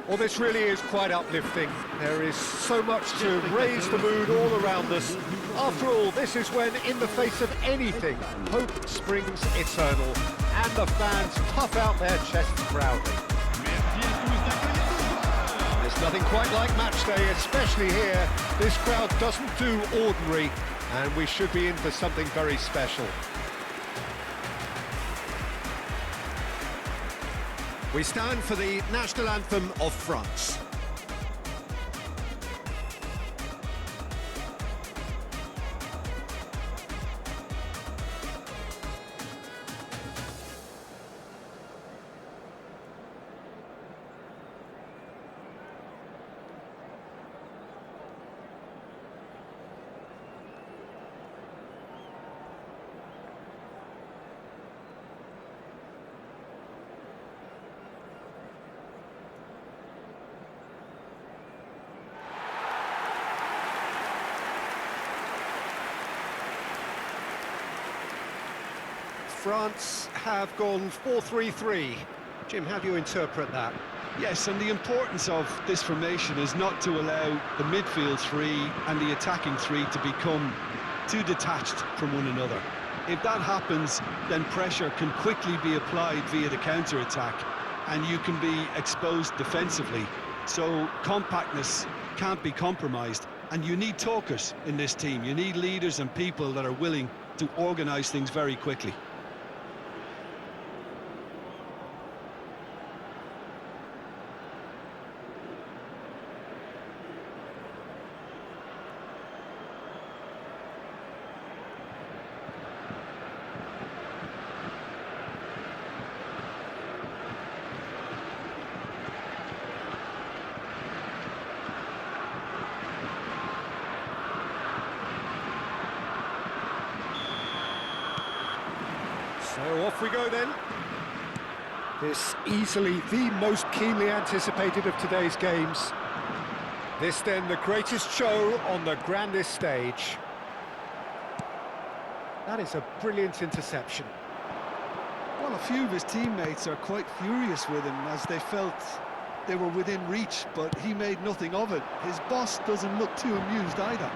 Well, this really is quite uplifting. There is so much to raise the mood all around us. After all, this is when, in the face of anything, hope springs eternal, and the fans puff out their chests proudly. There's nothing quite like match day, especially here. This crowd doesn't do ordinary, and we should be in for something very special. We stand for the national anthem of France. France have gone 4-3-3. Jim, how do you interpret that? Yes, and the importance of this formation is not to allow the midfield three and the attacking three to become too detached from one another. If that happens, then pressure can quickly be applied via the counter-attack, and you can be exposed defensively. So compactness can't be compromised, and you need talkers in this team. You need leaders and people that are willing to organise things very quickly. So off we go then. This easily the most keenly anticipated of today's games. This then the greatest show on the grandest stage. That is a brilliant interception. Well, a few of his teammates are quite furious with him as they felt they were within reach, but he made nothing of it. His boss doesn't look too amused either.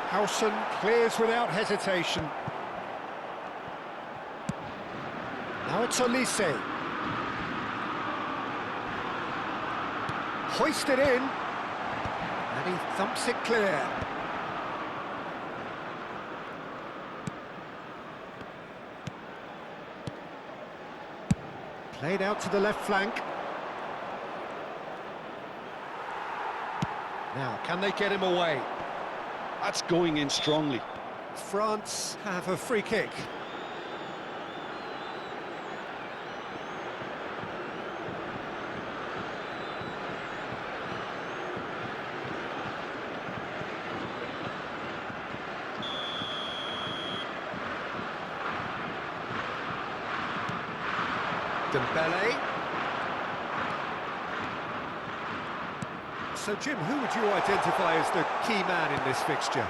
Howson clears without hesitation. Now it's Olise. Hoisted in. And he thumps it clear. Played out to the left flank. Now, can they get him away? That's going in strongly. France have a free kick. Dembele. So, Jim, who would you identify as the key man in this fixture?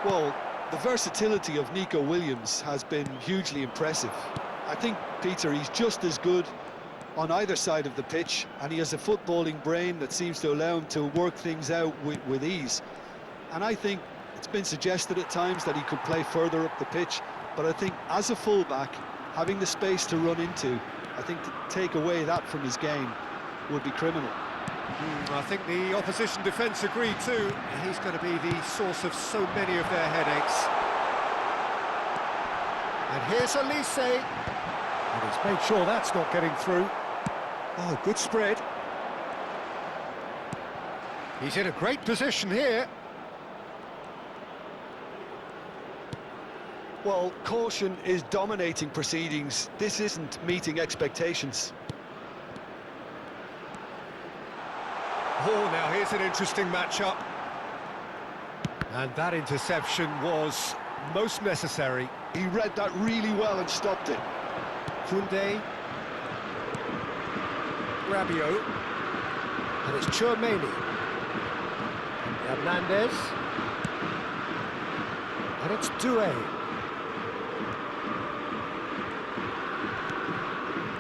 Well, the versatility of Nico Williams has been hugely impressive. I think, Peter, he's just as good on either side of the pitch, and he has a footballing brain that seems to allow him to work things out with ease. And I think it's been suggested at times that he could play further up the pitch, but I think as a fullback, having the space to run into, I think to take away that from his game would be criminal. I think the opposition defence agree too. He's going to be the source of so many of their headaches. And here's Olise. And he's made sure that's not getting through. Oh, good spread. He's in a great position here. Well, caution is dominating proceedings. This isn't meeting expectations. Oh, now here's an interesting matchup. And that interception was most necessary. He read that really well and stopped it. Koundé. Rabiot. And it's Chouameni. Hernandez. And it's Doué.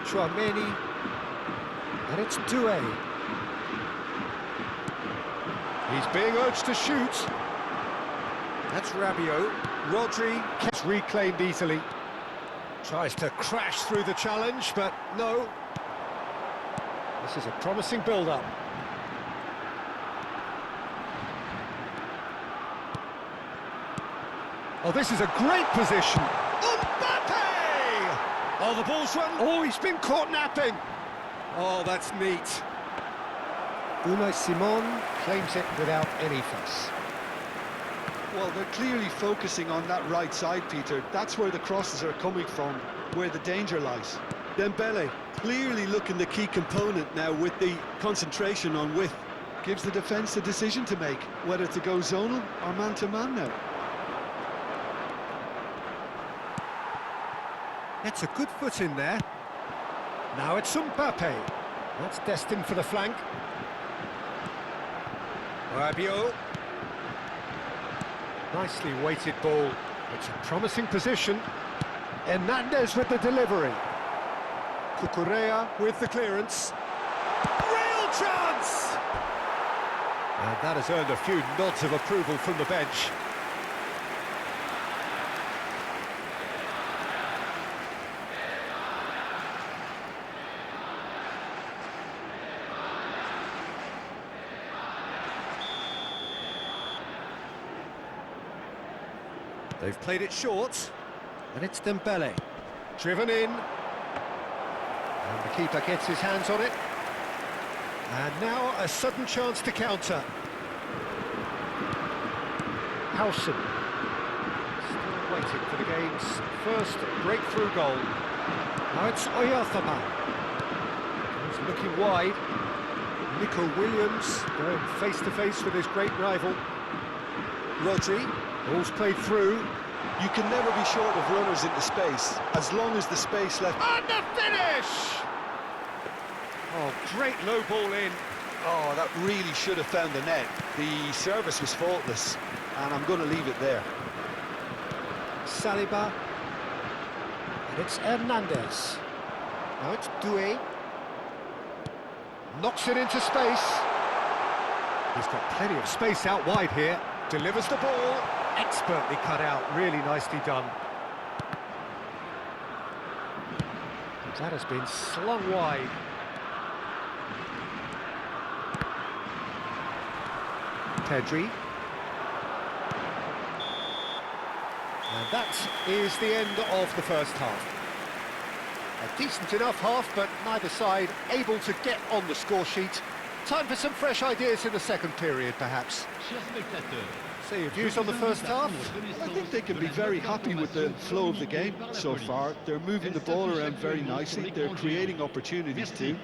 Chouameni. And it's Doué. He's being urged to shoot. That's Rabiot. Rodri gets reclaimed easily. Tries to crash through the challenge, but no. This is a promising build-up. Oh, this is a great position. Mbappe! Oh, the ball's run. Oh, he's been caught napping. Oh, that's neat. Unai Simon claims it without any fuss. Well, they're clearly focusing on that right side, Peter. That's where the crosses are coming from, where the danger lies. Dembele, clearly looking the key component now with the concentration on width. Gives the defence a decision to make, whether to go zonal or man-to-man now. Gets a good foot in there. Now it's Mbappe. That's destined for the flank. Rabiot. Nicely weighted ball. It's a promising position. Hernandez with the delivery. Cucurella with the clearance. Real chance! And that has earned a few nods of approval from the bench. They've played it short, and it's Dembele. Driven in. And the keeper gets his hands on it. And now a sudden chance to counter. Howson. Still waiting for the game's first breakthrough goal. Now it's Oyarzabal. He's looking wide. Nico Williams going face-to-face with his great rival. Rodri. Ball's played through. You can never be short of runners into space, as long as the space left... And the finish! Oh, great low ball in. Oh, that really should have found the net. The service was faultless, and I'm going to leave it there. Saliba. And it's Hernandez. Now it's Doué. Knocks it into space. He's got plenty of space out wide here. Delivers the ball. Expertly cut out, really nicely done. That has been slung wide. Pedri. And that is the end of the first half. A decent enough half, but neither side able to get on the score sheet. Time for some fresh ideas in the second period, perhaps. So your views on the first half? I think they can be very happy with the flow of the game so far. They're moving the ball around very nicely. They're creating opportunities too.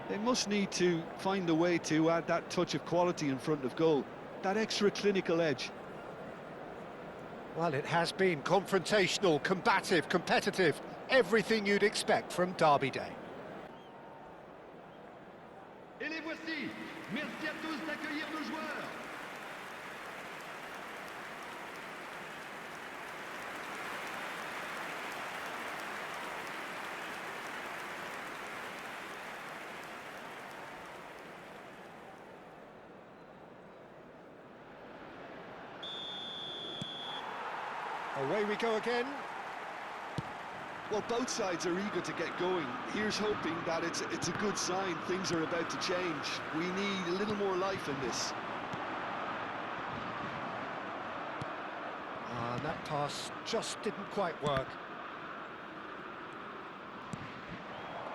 They must need to find a way to add that touch of quality in front of goal, that extra clinical edge. Well, it has been confrontational, combative, competitive, everything you'd expect from Derby Day. Et les voici. Merci à tous d'accueillir nos joueurs. Away we go again. Well, both sides are eager to get going. Here's hoping that it's a good sign. Things are about to change. We need a little more life in this. And that pass just didn't quite work.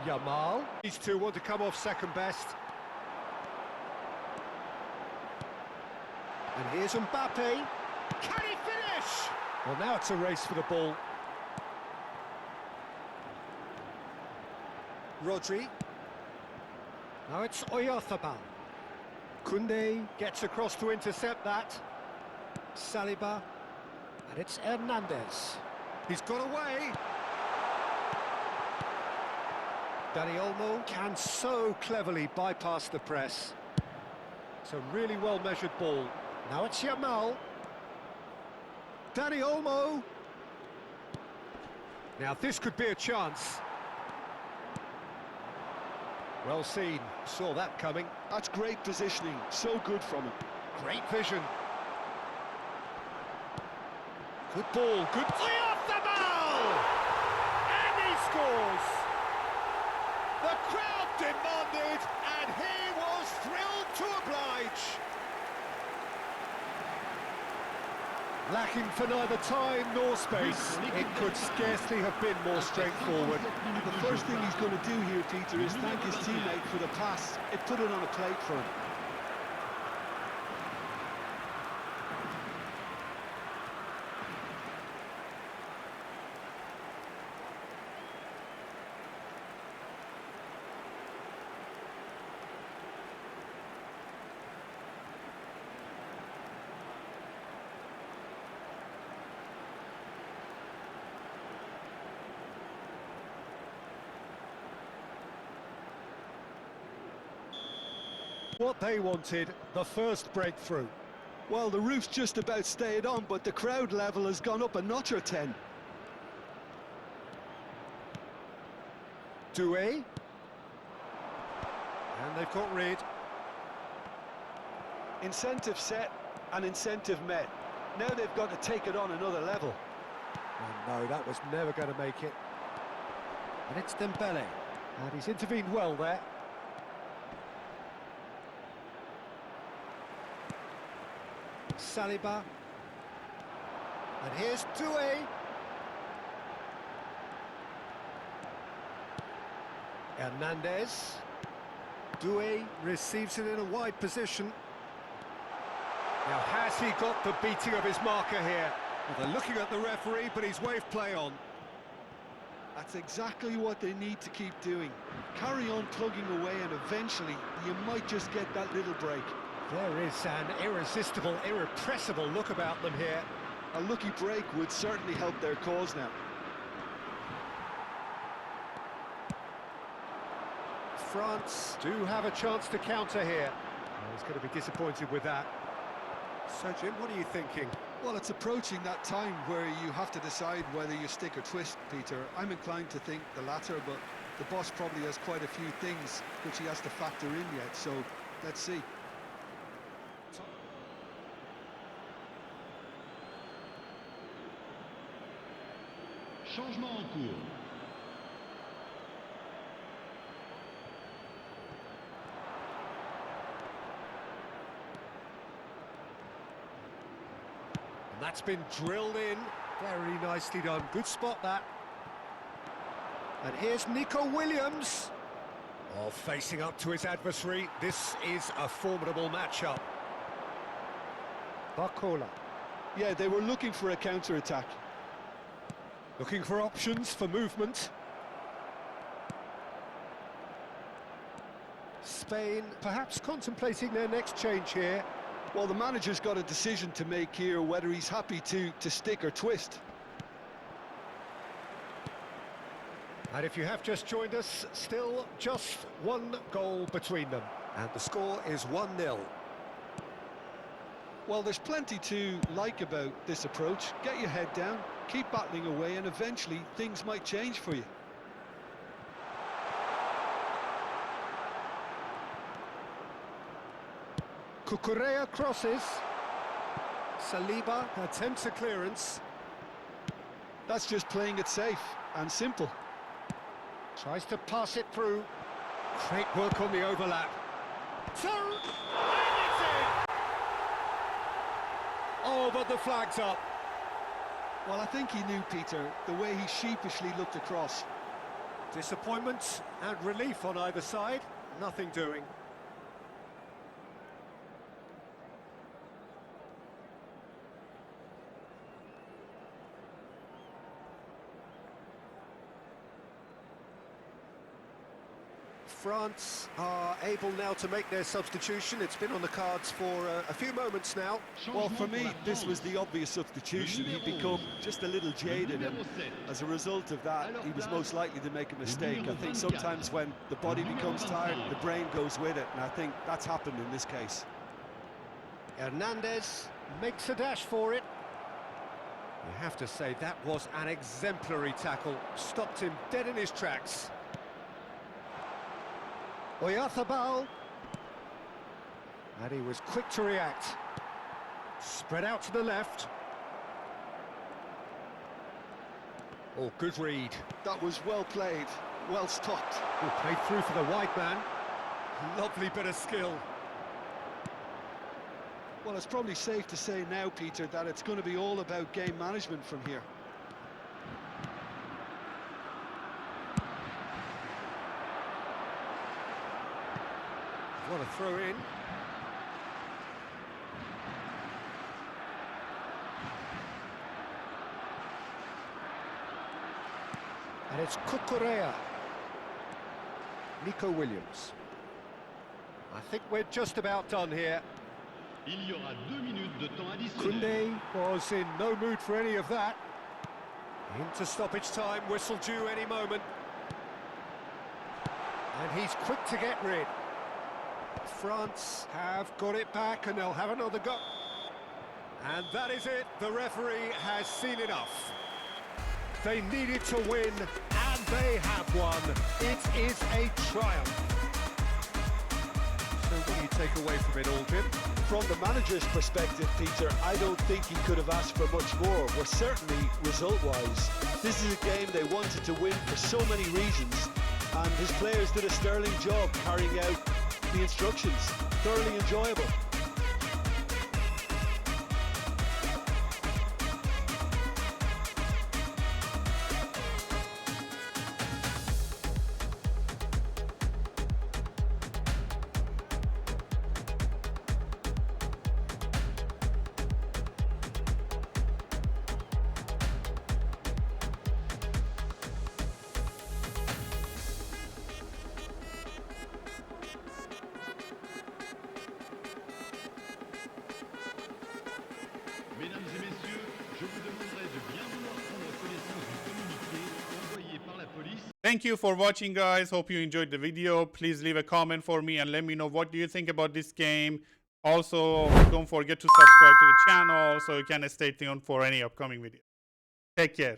Yamal. These two want to come off second best. And here's Mbappe. Can he finish? Well, now it's a race for the ball. Rodri. Now it's Oyarzabal. Koundé gets across to intercept that. Saliba. And it's Hernandez. He's got away. Dani Olmo can so cleverly bypass the press. It's a really well-measured ball. Now it's Yamal. Dani Olmo. Now this could be a chance. Well seen, saw that coming. That's great positioning, so good from him. Great vision. Good ball, good... Off the ball! And he scores! The crowd demanded, and he was thrilled to oblige. Lacking for neither time nor space, it could scarcely have been more straightforward. The first thing he's going to do here, Peter, is thank his teammate for the pass. It put it on a plate for him. What they wanted, the first breakthrough. Well, the roof's just about stayed on, but the crowd level has gone up a notch or 10. Doué. And they've got rid. Incentive set and incentive met. Now they've got to take it on another level. Oh no, that was never going to make it. And it's Dembele. And he's intervened well there. Saliba. And here's Doué. Hernandez. Doué receives it in a wide position. Now, has he got the beating of his marker here? Well, they're looking at the referee, but he's waved play on. That's exactly what they need to keep doing. Carry on plugging away, and eventually you might just get that little break. There is an irresistible, irrepressible look about them here. A lucky break would certainly help their cause now. France do have a chance to counter here. Oh, he's going to be disappointed with that. So, Jim, what are you thinking? Well, it's approaching that time where you have to decide whether you stick or twist, Peter. I'm inclined to think the latter, but the boss probably has quite a few things which he has to factor in yet, so let's see. Changement en cours. And that's been drilled in. Very nicely done. Good spot, that. And here's Nico Williams. Oh, facing up to his adversary. This is a formidable matchup. Barcola. Yeah, they were looking for a counter-attack. Looking for options for movement. Spain perhaps contemplating their next change here. Well, the manager's got a decision to make here, whether he's happy to stick or twist. And if you have just joined us, still just one goal between them. And the score is 1-0. Well, there's plenty to like about this approach. Get your head down, keep battling away, and eventually things might change for you. Cucurella crosses. Saliba attempts a clearance. That's just playing it safe and simple. Tries to pass it through. Great work on the overlap. So, and it's in! Oh, but the flag's up. Well, I think he knew, Peter, the way he sheepishly looked across. Disappointment and relief on either side. Nothing doing. France are able now to make their substitution. It's been on the cards for a few moments now. Well, for me, this was the obvious substitution. He'd become just a little jaded, and as a result of that, he was most likely to make a mistake. I think sometimes when the body becomes tired, the brain goes with it, and I think that's happened in this case. Hernandez makes a dash for it. You have to say that was an exemplary tackle. Stopped him dead in his tracks. Oyathabal. And he was quick to react. Spread out to the left. Oh, good read. That was well played, well stopped. Oh, played through for the wide man. Lovely bit of skill. Well, it's probably safe to say now, Peter, that it's going to be all about game management from here. What a throw in. And it's Kukurea. Nico Williams. I think we're just about done here. Il y aura 2 minutes de temps additionnel. Koundé was in no mood for any of that. Into stoppage time, whistle due any moment. And he's quick to get rid. France have got it back and they'll have another go. And that is it, the referee has seen enough. They needed to win, and they have won. It is a triumph. So what do you take away from it all, Jim? From the manager's perspective, Peter, I don't think he could have asked for much more. Well, certainly result-wise. This is a game they wanted to win for so many reasons, and his players did a sterling job carrying out the instructions. Thoroughly enjoyable. Mesdames et messieurs, je vous demanderai de bien vouloir prendre connaissance du communiqué envoyé par la police. Thank you for watching, guys. Hope you enjoyed the video. Please leave a comment for me and let me know what do you think about this game. Also, don't forget to subscribe to the channel so you can stay tuned for any upcoming videos. Take care.